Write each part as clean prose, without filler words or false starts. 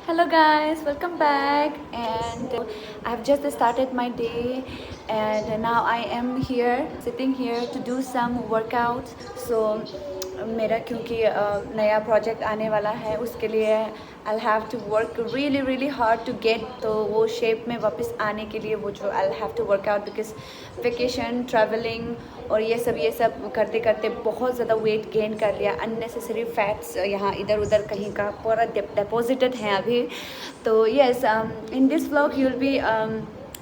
Hello guys, welcome back, and I've just started my day and now I am here sitting here to do some workout. So मेरा क्योंकि नया project आने वाला है उसके लिए I'll have to work really hard to get तो वो शेप में वापस आने के लिए वो जो I'll have to work out because vacation traveling और ये सब करते करते बहुत ज़्यादा वेट गेन कर लिया. अननेसेसरी फैट्स यहाँ इधर उधर कहीं का पूरा डिपॉजिटेड है अभी. तो yes, in this vlog you will be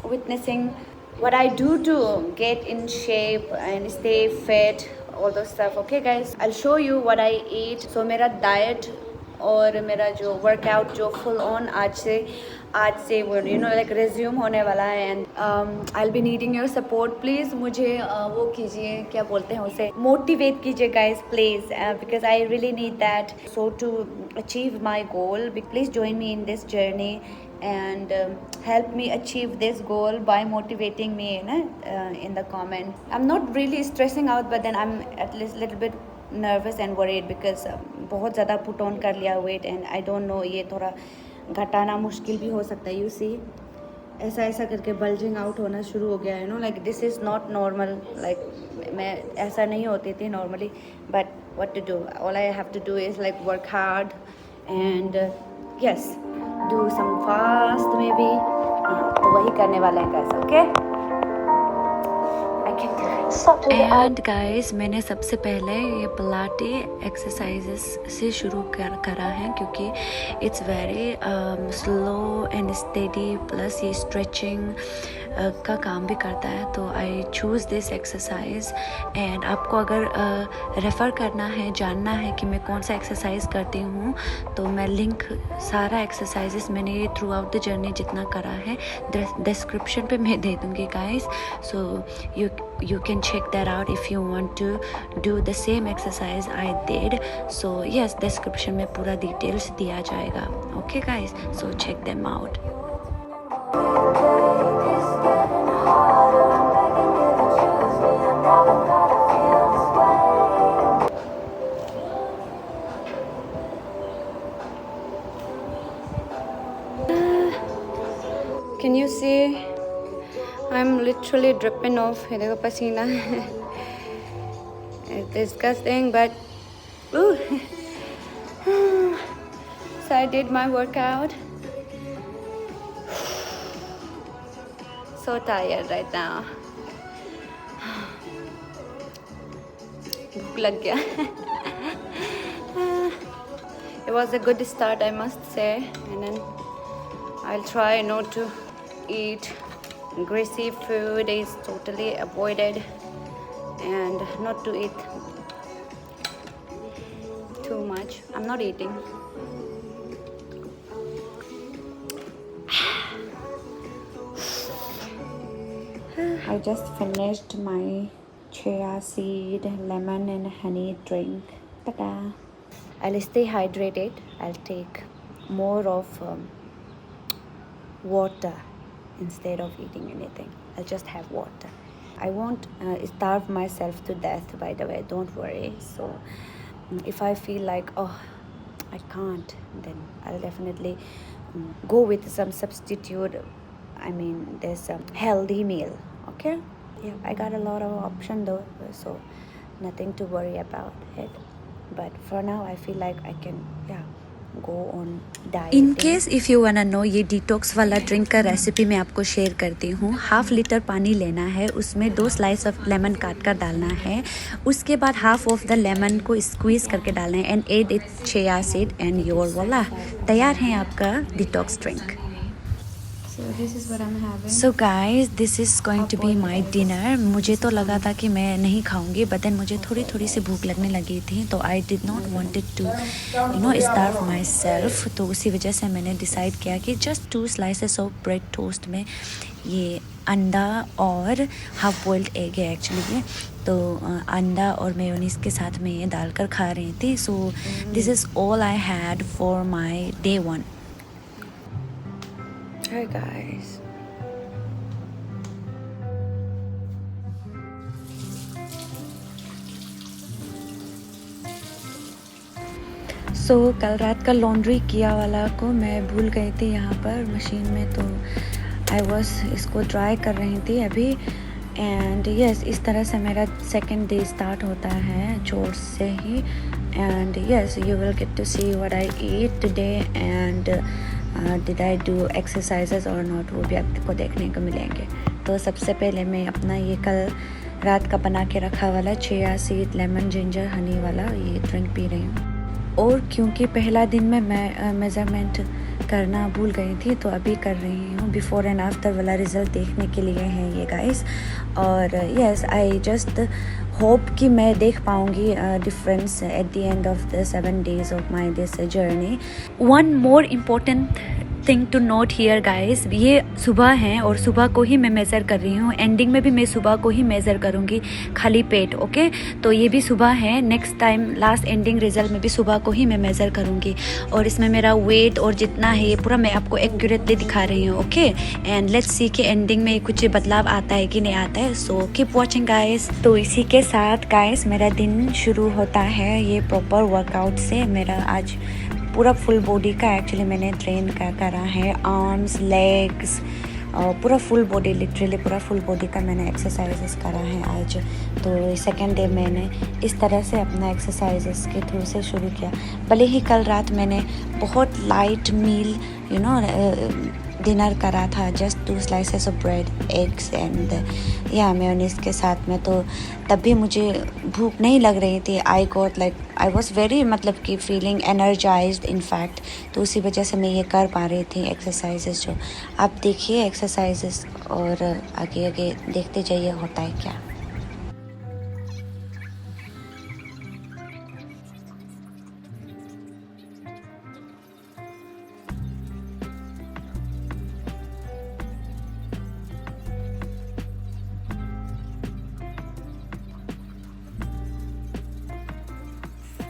witnessing what I do to get in shape and stay fit, all those stuff. Okay guys, I'll show you what I eat. So मेरा diet और मेरा जो workout जो full on आज से वो like resume होने वाला है. And I will be needing your support. Please मुझे वो कीजिए, क्या बोलते हैं उसे, मोटिवेट कीजिए guys please, because I really need that. So to achieve my goal, please join me in this journey and help me achieve this goal by motivating me in the comment. I'm not really stressing out, but then I'm at least a little bit nervous and worried because बहुत ज़्यादा put on कर लिया weight and I don't know ये थोड़ा घटाना मुश्किल भी हो सकता है. यू सी ऐसा करके बल्जिंग आउट होना शुरू हो गया है. Like this is not normal. Like मैं ऐसा नहीं होती थी normally, but what to do, all I have to do is like work hard and yes do some fast maybe. तो वही करने वाले हैं guys. Okay, I can do it. And guys, मैंने सबसे पहले ये पिलाटे एक्सरसाइजेस से शुरू करा है क्योंकि it's very slow and steady, plus ये स्ट्रेचिंग का काम भी करता है. तो I choose this exercise. And आपको अगर रेफ़र करना है, जानना है कि मैं कौन सा एक्सरसाइज करती हूँ, तो मैं लिंक सारा एक्सरसाइजेस मैंने ये थ्रू आउट द जर्नी जितना करा है डिस्क्रिप्शन पे मैं दे दूँगी guys. So you can check that out if you want to do the same exercise I did. So yes, description में पूरा details दिया जाएगा. Okay guys, so check them out. Can you see? I'm literally dripping off. ये देखो पसीना है. It's disgusting, but so I did my workout. So tired right now. भूख लग गया. It was a good start, I must say, and then I'll try not to eat greasy food. Is totally avoided, and not to eat too much. I'm not eating. I just finished my chia seed, lemon and honey drink. Ta-da! I'll stay hydrated. I'll take more of water instead of eating anything. I'll just have water. I won't starve myself to death, by the way, don't worry. So if I feel like, oh, I can't, then I'll definitely go with some substitute. I mean, there's a healthy meal. Okay, yeah, I got a lot of option though, so nothing to worry about it. But for now I feel like I can go on diet. In case if you wanna know, ये detox वाला drink का recipe मैं आपको share करती हूँ. 1/2 litre पानी लेना है, उसमें 2 स्लाइस ऑफ लेमन काट कर डालना है. उसके बाद हाफ ऑफ द लेमन को स्क्वीज़ करके डालना है and add it chia seed and your वाला तैयार है आपका detox drink. So this is what I'm having. So guys, this is going to be my dinner. मुझे तो लगा था कि मैं नहीं खाऊंगी, but then मुझे थोड़ी सी भूख लगने लगी थी, तो I did not wanted to starve myself. तो उसी वजह से मैंने डिसाइड किया कि just 2 slices of bread toast में ये अंडा और हाफ बॉइल्ड एग है एक्चुअली ये, तो अंडा और मेयोनीज के साथ में ये डालकर खा रही थी. So this is all I had for my day 1. Hi guys. कल रात का लॉन्ड्री किया वाला को मैं भूल गई थी यहाँ पर मशीन में, तो आई वॉज इसको ट्राई कर रही थी अभी। एंड यस, इस तरह से मेरा सेकेंड डे स्टार्ट होता है चोर से ही। And yes, you will get to see what I eat today and did I do exercises और नॉट, वो भी आपको देखने को मिलेंगे। तो सबसे पहले मैं अपना ये कल रात का बना के रखा वाला chia seed lemon ginger Honey वाला ये ड्रिंक पी रही हूँ। और क्योंकि पहला दिन में मैं मेज़रमेंट करना भूल गई थी, तो अभी कर रही हूँ। बिफ़ोर एंड आफ्टर वाला रिज़ल्ट देखने के लिए है ये गाइस। और यस, आई जस्ट होप कि मैं देख पाऊँगी difference at the end of the 7 days of my this journey. One more important thing to note here guys, ये सुबह है और सुबह को ही मैं मेज़र कर रही हूँ। एंडिंग में भी मैं सुबह को ही मेज़र करूँगी खाली पेट, ओके। तो ये भी सुबह है, next time last ending result में भी सुबह को ही मैं मेज़र करूँगी। और इसमें मेरा वेट और जितना है ये पूरा मैं आपको एक्यूरेटली दिखा रही हूँ, ओके। एंड लेट्स सी कि एंडिंग में कुछ बदलाव आता है कि नहीं आता है। So keep watching guys. तो इसी के साथ गाइस मेरा दिन शुरू होता है ये प्रॉपर वर्कआउट से। मेरा आज पूरा फुल बॉडी का एक्चुअली मैंने ट्रेन करा है, आर्म्स, लेग्स, पूरा फुल बॉडी, लिटरली पूरा फुल बॉडी का मैंने एक्सरसाइजेस करा है आज। तो सेकेंड डे मैंने इस तरह से अपना एक्सरसाइजेस के थ्रू से शुरू किया। भले ही कल रात मैंने बहुत लाइट मील डिनर करा था, just 2 slices of bread, eggs and या मेयोनीज के साथ में, तो तब भी मुझे भूख नहीं लग रही थी। आई वॉज वेरी कि फीलिंग एनर्जाइज्ड इन फैक्ट। तो उसी वजह से मैं ये कर पा रही थी एक्सरसाइजेस। जो आप देखिए एक्सरसाइजेस और आगे आगे देखते जाइए होता है क्या।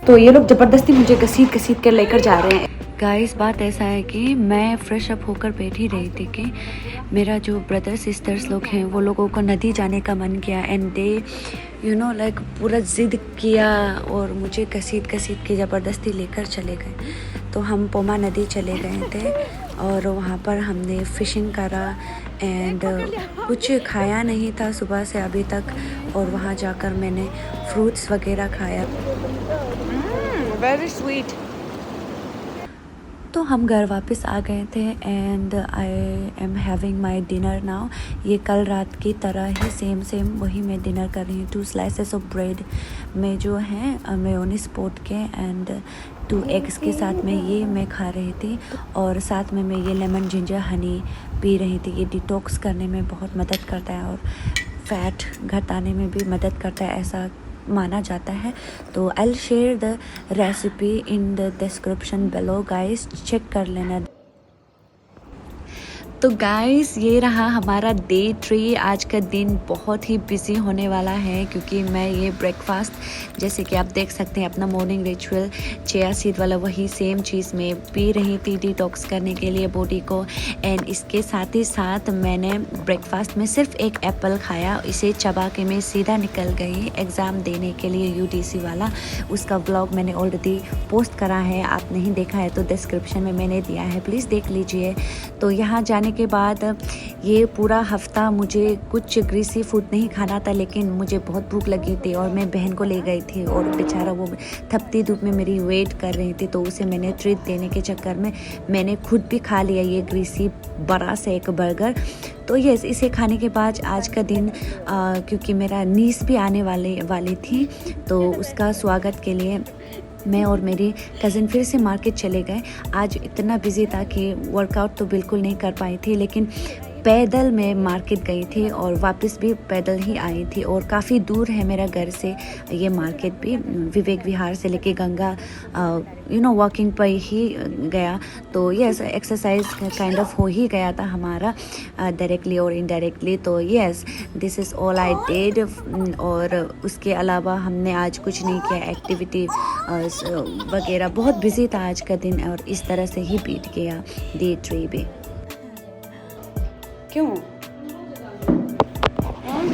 तो ये लोग ज़बरदस्ती मुझे घसीट घसीट कर लेकर जा रहे हैं। गाइस, बात ऐसा है कि मैं फ्रेश अप होकर बैठी रही थी कि मेरा जो ब्रदर सिस्टर्स लोग हैं वो लोगों को नदी जाने का मन किया। एंड दे पूरा ज़िद किया और मुझे घसीट के ज़बरदस्ती लेकर चले गए। तो हम पोमा नदी चले गए थे और वहाँ पर हमने फ़िशिंग करा एंड कुछ खाया नहीं था सुबह से अभी तक। और वहाँ जाकर मैंने फ्रूट्स वगैरह खाया। Very sweet. तो हम घर वापस आ गए थे and I am having my dinner now. ये कल रात की तरह ही सेम वही मैं डिनर कर रही हूँ। 2 slices ऑफ ब्रेड में जो है मेयोनीज पोट के एंड 2 eggs के साथ में ये मैं खा रही थी। और साथ में मैं ये लेमन जिंजर हनी पी रही थी। ये डिटॉक्स करने में बहुत मदद करता है और फैट घटाने में भी मदद करता है, ऐसा माना जाता है। तो I will share the recipe in the description below guys, check कर लेना। तो गाइस, ये रहा हमारा डे 3। आज का दिन बहुत ही बिजी होने वाला है क्योंकि मैं ये ब्रेकफास्ट जैसे कि आप देख सकते हैं अपना मॉर्निंग रिचुअल चिया सीड वाला वही सेम चीज़ में पी रही थी डिटॉक्स करने के लिए बॉडी को। एंड इसके साथ ही साथ मैंने ब्रेकफास्ट में सिर्फ एक एप्पल खाया, इसे चबा के मैं सीधा निकल गई एग्ज़ाम देने के लिए UTC वाला। उसका व्लॉग मैंने ऑलरेडी पोस्ट करा है, आप नहीं देखा है तो डिस्क्रिप्शन में मैंने दिया है, प्लीज़ देख लीजिए। तो यहाँ जाने के बाद ये पूरा हफ्ता मुझे कुछ ग्रीसी फूड नहीं खाना था, लेकिन मुझे बहुत भूख लगी थी और मैं बहन को ले गई थी और बेचारा वो थपती धूप में मेरी वेट कर रही थी। तो उसे मैंने ट्रीट देने के चक्कर में मैंने खुद भी खा लिया ये ग्रीसी बड़ा सा एक बर्गर। तो यस, इसे खाने के बाद आज का दिन क्योंकि मेरा नीस भी आने वाली थी, तो उसका स्वागत के लिए मैं और मेरी कज़न फिर से मार्केट चले गए। आज इतना बिजी था कि वर्कआउट तो बिल्कुल नहीं कर पाई थी, लेकिन पैदल मैं मार्केट गई थी और वापस भी पैदल ही आई थी। और काफ़ी दूर है मेरा घर से ये मार्केट भी, विवेक विहार से लेके गंगा वॉकिंग पर ही गया। तो यस, एक्सरसाइज काइंड ऑफ हो ही गया था हमारा डायरेक्टली और इनडायरेक्टली। तो yes, this is all I did. और उसके अलावा हमने आज कुछ नहीं किया एक्टिविटी वगैरह, बहुत बिजी था आज का दिन और इस तरह से ही बीत गया डे 3 भी। क्यों?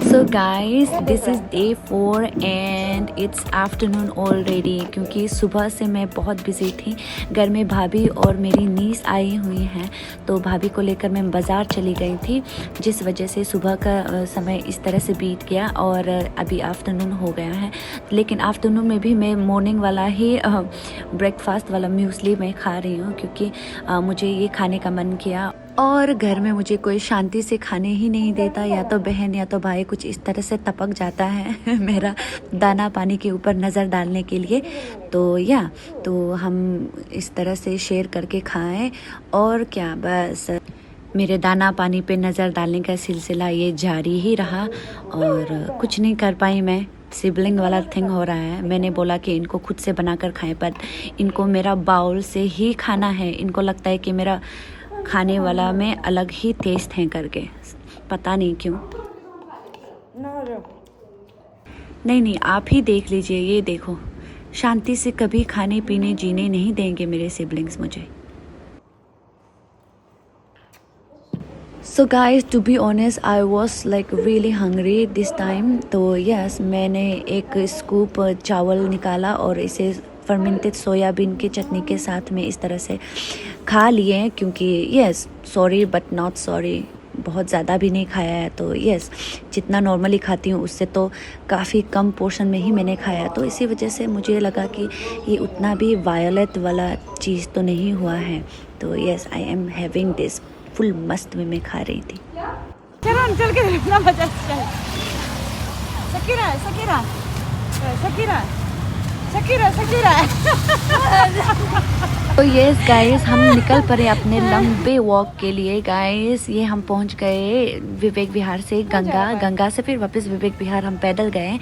So so guys this is day 4 and it's afternoon already, क्योंकि सुबह से मैं बहुत बिजी थी। घर में भाभी और मेरी नीस आई हुई हैं, तो भाभी को लेकर मैं बाज़ार चली गई थी, जिस वजह से सुबह का समय इस तरह से बीत गया और अभी आफ्टरनून हो गया है। लेकिन आफ्टरनून में भी मैं मॉर्निंग वाला ही ब्रेकफास्ट वाला म्यूसली मैं खा रही हूँ, क्योंकि मुझे ये खाने का मन किया। और घर में मुझे कोई शांति से खाने ही नहीं देता, या तो बहन या तो भाई कुछ इस तरह से टपक जाता है मेरा दाना पानी के ऊपर नज़र डालने के लिए। तो हम इस तरह से शेयर करके खाएं, और क्या, बस मेरे दाना पानी पे नज़र डालने का सिलसिला ये जारी ही रहा और कुछ नहीं कर पाई मैं। सिबलिंग वाला थिंग हो रहा है। मैंने बोला कि इनको खुद से बना कर खाएं, पर इनको मेरा बाउल से ही खाना है। इनको लगता है कि मेरा खाने वाला में अलग ही टेस्ट है करके, पता नहीं क्यों। नहीं, आप ही देख लीजिए, ये देखो, शांति से कभी खाने पीने जीने नहीं देंगे मेरे सिबलिंग्स मुझे। So guys, to be honest I was like really hungry this time. तो यस, मैंने एक स्कूप चावल निकाला और इसे फर्मेंटेड सोयाबीन की चटनी के साथ में इस तरह से खा लिए, क्योंकि yes, sorry but not sorry, बहुत ज़्यादा भी नहीं खाया है। तो यस, जितना नॉर्मली खाती हूँ उससे तो काफ़ी कम पोर्शन में ही मैंने खाया, तो इसी वजह से मुझे लगा कि ये उतना भी वायलेट वाला चीज़ तो नहीं हुआ है। तो yes, I am having this full मस्त में मैं खा रही थी। चल के देखना मजा है। Shakira Shakira Shakira Shakira Shakira. तो यस गाइस, हम निकल पड़े अपने लंबे वॉक के लिए। गाइस, ये हम पहुंच गए विवेक विहार से गंगा से फिर वापस विवेक विहार हम पैदल गए।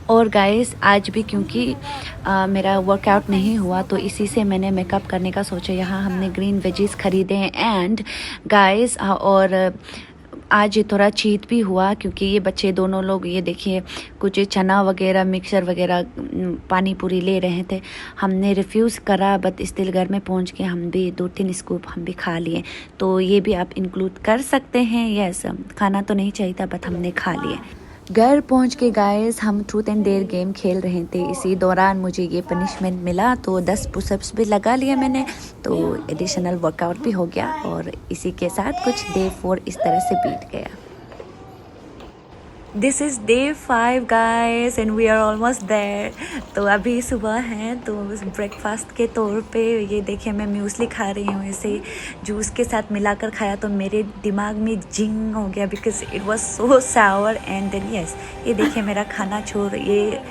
और गाइस, आज भी क्योंकि मेरा वर्कआउट नहीं हुआ, तो इसी से मैंने मेकअप करने का सोचा। यहाँ हमने ग्रीन वेजीज खरीदे हैं एंड गाइस, और आज थोड़ा चीट भी हुआ, क्योंकि ये बच्चे दोनों लोग, ये देखिए, कुछ चना वगैरह मिक्सर वगैरह पानी पूरी ले रहे थे। हमने रिफ्यूज़ करा, बट स्टिल घर में पहुंच के हम भी 2-3 स्कूप हम भी खा लिए। तो ये भी आप इंक्लूड कर सकते हैं। यस, खाना तो नहीं चाहिए था, बट हमने खा लिए। घर पहुंच के गाइस, हम ट्रूथ एंड डेयर गेम खेल रहे थे। इसी दौरान मुझे ये पनिशमेंट मिला, तो 10 पुशअप्स भी लगा लिए मैंने, तो एडिशनल वर्कआउट भी हो गया। और इसी के साथ कुछ डे 4 इस तरह से बीत गया। This is day 5 guys and we are almost there. तो अभी सुबह है, तो ब्रेकफास्ट के तौर पे ये देखिए, मैं म्यूसली खा रही हूँ। इसे जूस के साथ मिलाकर खाया तो मेरे दिमाग में जिंग हो गया, because it was so sour. And then yes, ये देखिए मेरा खाना छोड़, ये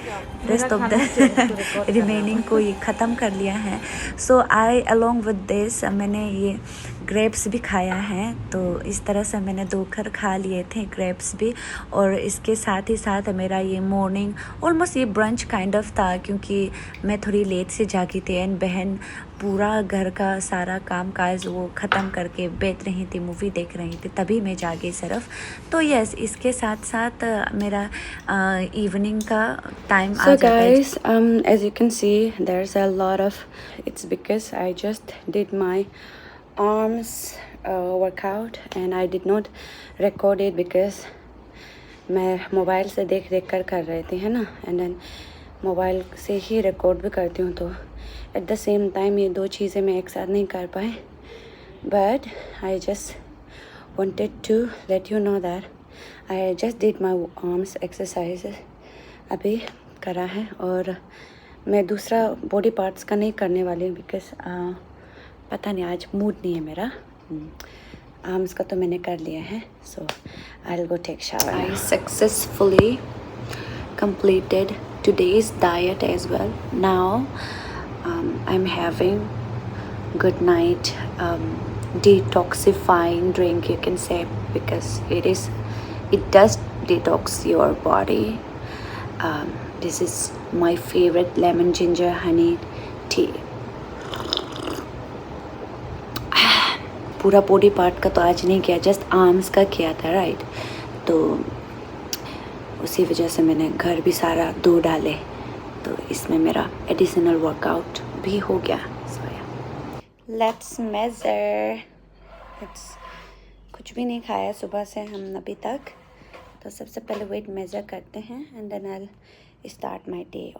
रेस्ट ऑफ द रिमेनिंग को ये ख़त्म कर लिया है। So I along with this, मैंने ये ग्रेप्स भी खाया है। तो इस तरह से मैंने 2 खर खा लिए थे ग्रेप्स भी। और इसके साथ ही साथ मेरा ये मॉर्निंग ऑलमोस्ट ये ब्रंच काइंड ऑफ था, क्योंकि मैं थोड़ी लेट से जागी थी एंड बहन पूरा घर का सारा काम काज वो ख़त्म करके बैठ रही थी, मूवी देख रही थी, तभी मैं जागी सिर्फ। तो यस, इसके साथ साथ मेरा इवनिंग का टाइम आ जाता है। So guys, as you can see, there's a lot of, it's because I just did my arms workout and I did not record it because मैं मोबाइल से देख कर रही थी, है ना, एंड देन मोबाइल से ही रिकॉर्ड भी करती हूँ, तो एट द सेम टाइम ये 2 चीज़ें मैं एक साथ नहीं कर पाई। But I just wanted to let you know that I just did my arms exercises, अभी करा है। और मैं दूसरा बॉडी पार्ट्स का नहीं करने वाली हूँ, बिकॉज पता नहीं, आज मूड नहीं है मेरा। आर्म्स का तो मैंने कर लिया है। So I will go take shower. I successfully completed today's diet as well. Now I'm having good night detoxifying drink, you can say, because it does detox your body. This is my favorite lemon ginger honey tea. पूरा body part का तो आज नहीं किया, just arms का किया था, right. तो उसी वजह से मैंने घर भी सारा धो डाले, तो इसमें मेरा एडिशनल वर्कआउट भी हो गया। So let's measure. कुछ भी नहीं खाया सुबह से हम अभी तक, तो सबसे पहले वेट मेजर करते हैं and then I start my day.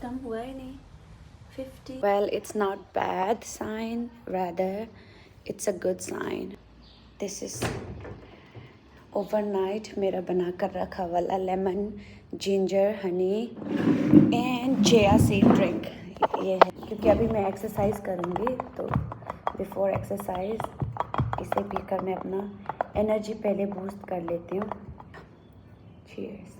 कम हुआ ही नहीं 50। Well, it's not bad sign, rather it's a good sign. This is overnight मेरा बना कर रखा वाला lemon ginger honey and chia seed drink ये है, क्योंकि अभी मैं एक्सरसाइज करूँगी तो बिफोर एक्सरसाइज इसे पीकर मैं अपना एनर्जी पहले बूस्ट कर लेती हूँ। चीयर्स।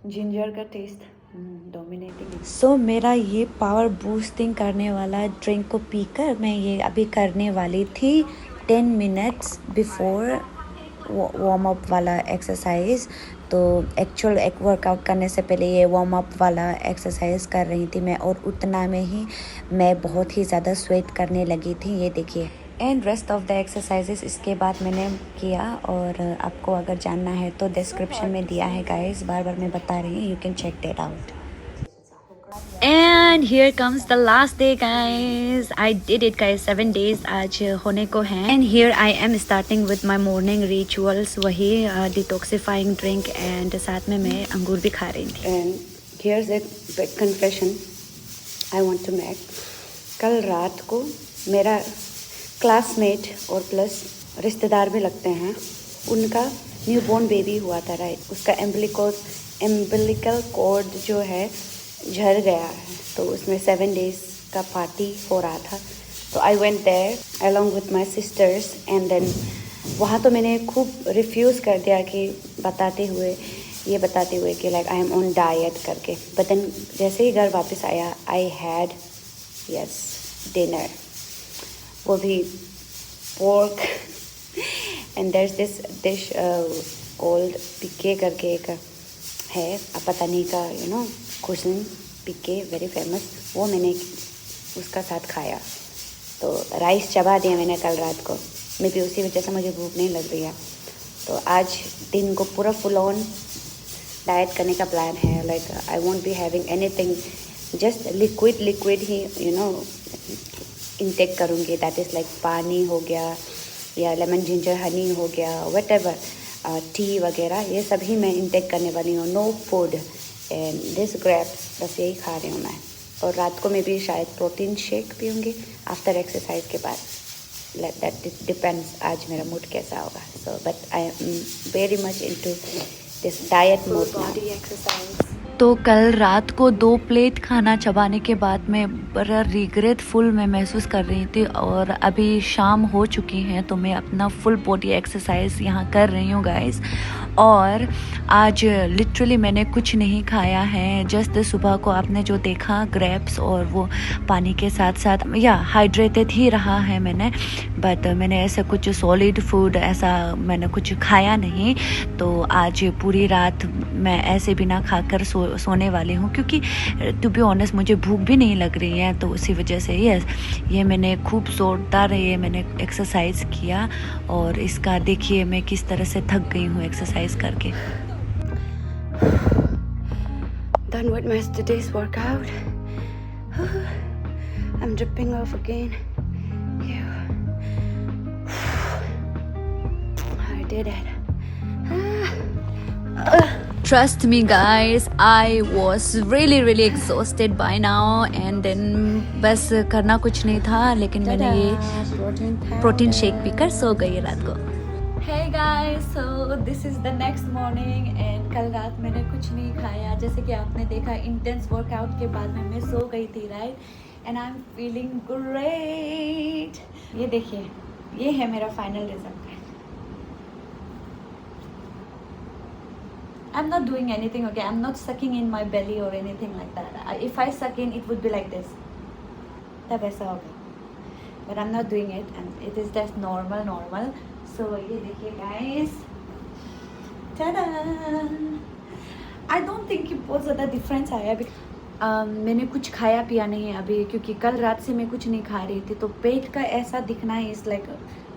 जिंजर का टेस्ट डोमिनेटिंग। सो मेरा ये पावर बूस्टिंग करने वाला ड्रिंक को पीकर मैं ये अभी करने वाली थी 10 मिनट्स बिफोर वार्म अप वाला एक्सरसाइज। तो एक्चुअल एक वर्कआउट करने से पहले ये वार्म अप वाला एक्सरसाइज कर रही थी मैं, और उतना में ही मैं बहुत ही ज़्यादा स्वेट करने लगी थी, ये देखिए। And rest of the exercises इसके बाद मैंने किया, और आपको अगर जानना है तो डिस्क्रिप्शन में दिया है गाइस, बार बार मैं बता रही हूँ, you can check that out. And here comes the last day guys. I did it guys, 7 days आज होने को हैं। And here I am starting with my morning rituals, वही detoxifying drink and साथ में मैं अंगूर भी खा रही थी। And here's a big confession I want to make. कल रात को मेरा क्लासमेट और प्लस रिश्तेदार भी लगते हैं, उनका न्यूबॉर्न बेबी हुआ था राइट। उसका एम्बिलिकल कॉर्ड जो है झड़ गया है, तो उसमें 7 डेज़ का पार्टी हो रहा था। तो I went there along with my sisters and then वहाँ तो मैंने खूब रिफ्यूज़ कर दिया कि बताते हुए कि like I am on diet करके। बट देन जैसे ही घर वापस आया आई हैड डिनर, वो भी pork and there is this dish cold पिके करके एक है पतानी का कुशन पिके, वेरी फेमस, वो मैंने उसका साथ खाया। तो राइस चबा दिया मैंने कल रात को, मे भी उसी वजह से मुझे भूख नहीं लग रही है। तो आज दिन को पूरा फुल ऑन डाइट करने का प्लान है। Like I won't be having anything, just liquid he intake करूँगी। दैट इज़ लाइक पानी हो गया या लेमन जिंजर हनी हो गया, व्हाटएवर, टी वगैरह, ये सभी मैं इंटेक करने वाली हूँ। No food and this grapes, बस यही खा रही हूँ मैं। और रात को मैं भी शायद प्रोटीन शेक पीऊँगी आफ्टर एक्सरसाइज के बाद। दैट डिपेंड्स आज मेरा मूड कैसा होगा। So but I am very much into this diet mode body exercise. तो कल रात को 2 प्लेट खाना चबाने के बाद मैं बड़ा रिग्रेटफुल मैं महसूस कर रही थी, और अभी शाम हो चुकी है तो मैं अपना फुल बॉडी एक्सरसाइज यहाँ कर रही हूँ गाइस। और आज लिटरली मैंने कुछ नहीं खाया है, जस्ट सुबह को आपने जो देखा ग्रेप्स और वो पानी के साथ साथ या हाइड्रेटेड ही रहा है मैंने, बट मैंने ऐसा कुछ सॉलिड फूड ऐसा मैंने कुछ खाया नहीं। तो आज पूरी रात मैं ऐसे बिना खाकर सोने वाली हूँ, क्योंकि टू बी ऑनेस्ट मुझे भूख भी नहीं लग रही है। तो उसी वजह से ये मैंने खूब जोरदार ये मैंने एक्सरसाइज किया, और इसका देखिए मैं किस तरह से थक गई हूँ एक्सरसाइज करके। Done with my today's workout. I'm dripping off again. I did it. Trust me guys, I was really exhausted by now, and then बस करना कुछ नहीं था, लेकिन मैंने ये प्रोटीन शेक पीकर सो गई रात को। Hey guys, so this is the next morning and कल रात मैंने कुछ नहीं खाया, जैसे कि आपने देखा इंटेंस वर्कआउट के बाद में मैं सो गई थी right, and I am feeling great. ये देखिए, ये है मेरा final result. I'm not doing anything, okay? I'm not sucking in my belly or anything like that. If I suck in, it would be like this. तब ऐसा होगा, but I'm not doing it, and it is just normal. So ये देखिए guys, tada! I don't think कि बहुत ज़्यादा difference आया। मैंने कुछ खाया पिया नहीं है अभी, क्योंकि कल रात से मैं कुछ नहीं खा रही थी, तो पेट का ऐसा दिखना is like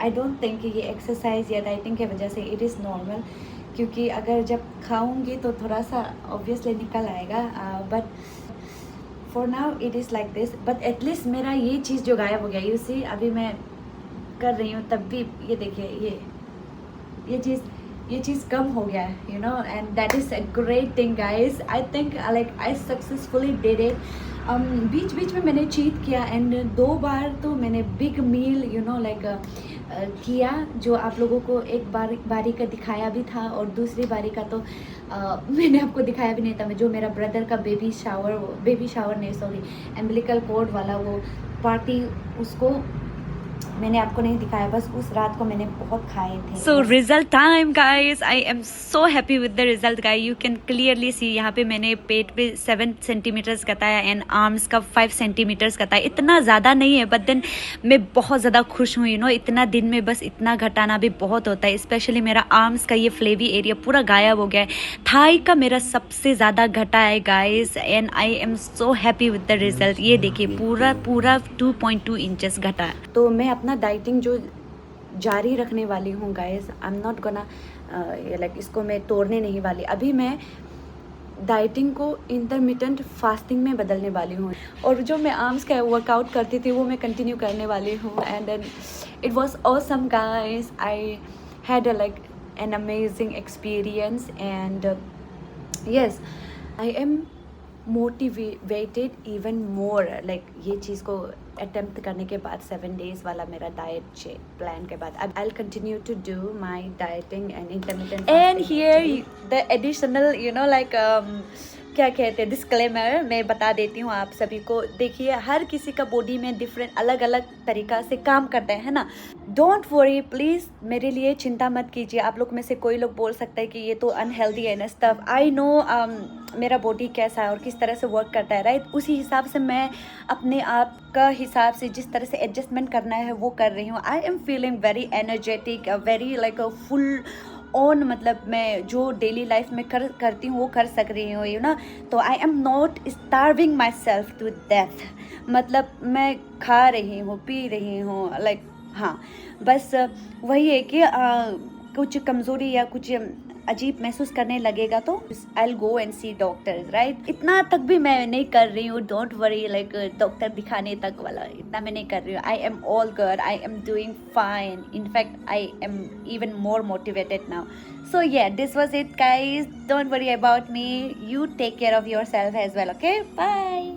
I don't think कि ये एक्सरसाइज या डाइटिंग की वजह से इट इज़ नॉर्मल, क्योंकि अगर जब खाऊंगी तो थोड़ा सा ऑब्वियसली निकल आएगा, but for now it is like this. But at least मेरा ये चीज़ जो गायब हो गया, यू सी अभी मैं कर रही हूँ तब भी ये देखिए ये चीज़ कम हो गया है, you know, and that is a great thing guys. I think like I successfully did it. बीच बीच में मैंने चीट किया एंड 2 बार तो मैंने big meal you know like किया, जो आप लोगों को एक बारी का दिखाया भी था और दूसरी बारी का तो मैंने आपको दिखाया भी नहीं था। जो मेरा ब्रदर का बेबी शावर नहीं सॉरी एम्बिलिकल कॉर्ड वाला वो पार्टी, उसको मैंने आपको नहीं दिखाया, बस उस रात को मैंने बहुत खाए थे। So result time guys, I am so happy with the result guys. You can clearly see यहाँ पे मैंने पेट पे 7 सेंटीमीटर्स बताया एंड आर्म्स का 5 सेंटीमीटर्स बताया। इतना ज़्यादा नहीं है बट देन मैं बहुत ज़्यादा खुश हूँ, यू नो। इतना दिन में बस इतना घटाना भी बहुत होता है। स्पेशली मेरा आर्म्स का ये फ्लेवी एरिया पूरा गायब हो गया है। थाई का मेरा सबसे ज़्यादा घटा है guys and I am so happy with the result. ये देखिए पूरा 2.2 इंचेस घटा है। तो मैं अपना डाइटिंग जो जारी रखने वाली हूँ guys, I am not gonna like इसको मैं तोड़ने नहीं वाली। अभी मैं डाइटिंग को इंटरमिटेंट फास्टिंग में बदलने वाली हूँ और जो मैं आर्म्स का वर्कआउट करती थी वो मैं कंटिन्यू करने वाली हूँ। And then it was awesome guys, I had like an amazing experience and yes I am motivated even more like ये चीज़ को अटेम्प्ट करने के बाद 7 days वाला मेरा डाइट प्लान के बाद I will continue to do my dieting and intermittent and here the additional you know like क्या कहते हैं डिस्क्लेमर मैं बता देती हूँ आप सभी को। देखिए हर किसी का बॉडी में डिफरेंट अलग अलग तरीका से काम करता है ना। डोंट वरी प्लीज़, मेरे लिए चिंता मत कीजिए। आप लोग में से कोई लोग बोल सकता है कि ये तो अनहेल्दी है ना स्टफ। आई नो मेरा बॉडी कैसा है और किस तरह से वर्क करता है, राइट। उसी हिसाब से मैं अपने आप का हिसाब से जिस तरह से एडजस्टमेंट करना है वो कर रही हूँ। I am feeling very energetic, very like a full on, मतलब मैं जो डेली लाइफ में करती हूँ वो कर सक रही हूँ, यू ना। तो I am not starving myself to death, मतलब मैं खा रही हूँ पी रही हूँ लाइक हाँ। बस वही है कि कुछ कमज़ोरी या कुछ अजीब महसूस करने लगेगा तो I will go and see doctors, right. इतना तक भी मैं नहीं कर रही हूँ, डोंट वरी, लाइक डॉक्टर दिखाने तक वाला इतना मैं नहीं कर रही हूँ। I am all good, I am doing fine, in fact I am even more motivated now. So yeah, this was it guys. Don't worry about me. You take care of yourself as well, okay? Bye.